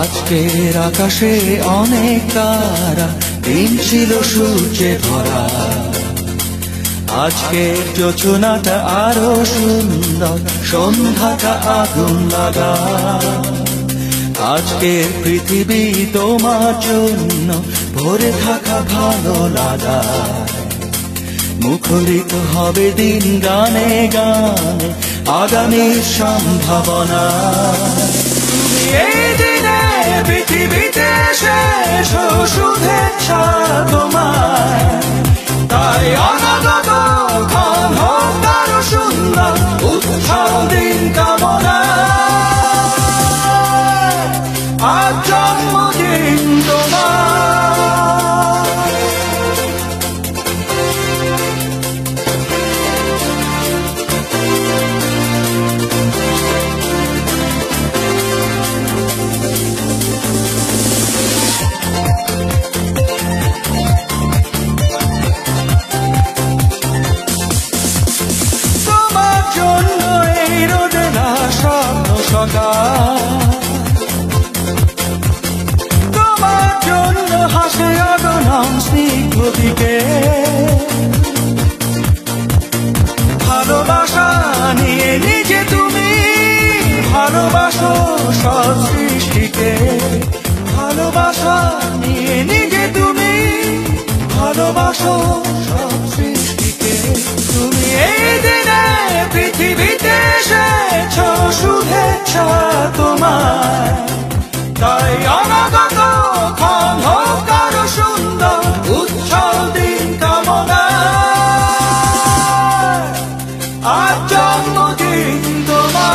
আজকের আকাশে অনেক তারা, দিন ছিল সূর্যে ভরা। আজকের যোজনাটা আরো সুন্দর, সন্ধ্যাটা আগুন লাগা। আজকের পৃথিবী তোমার জন্য ভরে থাকা ভালো লাগা। মুখরিত হবে দিন গানে গানে, আগামীর সম্ভাবনা। এই দিনে পৃথিবীতে শেষ শুভেচ্ছা তোমায়, তাই অনাগত ক্ষণ হোক আরো সুন্দর, উৎসব দিন কামনা। আজ জন্মদিন তোমার। তোমার জন্য হাসে অগণন স্নিগ্ধ দিকে। ভালোবাসা নিয়ে নিজে তুমি ভালোবাসো সব সৃষ্টিকে। ভালোবাসা নিয়ে নিজে তুমি ভালোবাসো সব সৃষ্টিকে। তুমি এই দিনে পৃথিবীতে এসেছ শুভেচ্ছা তোমার, তাই অনাগত ক্ষণ হোক আরো সুন্দর, উৎসব দিন কামনা। আজ জন্মদিন তোমার।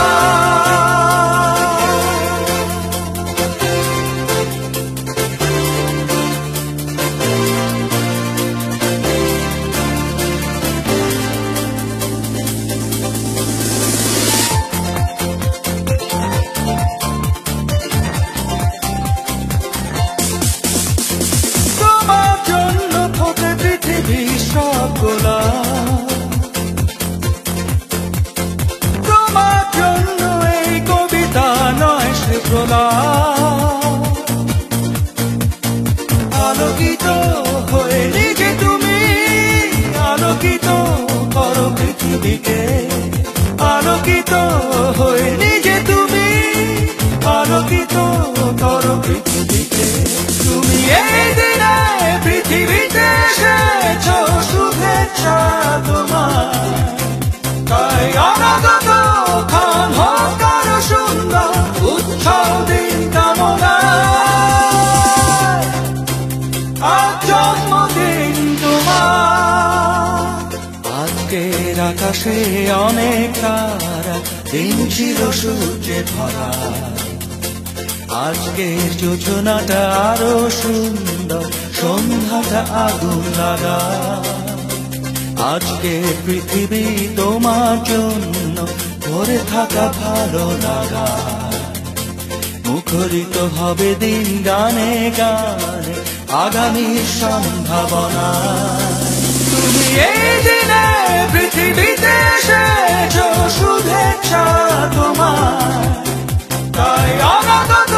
তোমার জন্য এই কবিতা নয় সে প্রলাপ। আলোকিত হয়ে নিজে তুমি আলোকিত করো পৃথিবীকে। আলোকিত হয়ে নিজে তুমি আলোকিত করো পৃথিবীকে। তুমি এই দিনে পৃথিবীতে এসেছ শুভেচ্ছা তোমার, তাই অনাগত ক্ষণ হোক আরো সুন্দর, উৎসব দিন কামনা। আজ জন্মদিন তোমার। আজকের আকাশে অনেক তারা, দিন ছিল সূর্যে ভরা। আজকের যোজনাটা আরো সুন্দর, সন্ধ্যাটা আগুন লাগা। আজকের পৃথিবী তোমার জন্য ভরে থাকা ভালো লাগা। মুখরিত হবে দিন গানে গানে, আগামীর সম্ভাবনা। তুমি এই দিনে পৃথিবীতে এসেছ শুভেচ্ছা তোমার, তাই অনাগত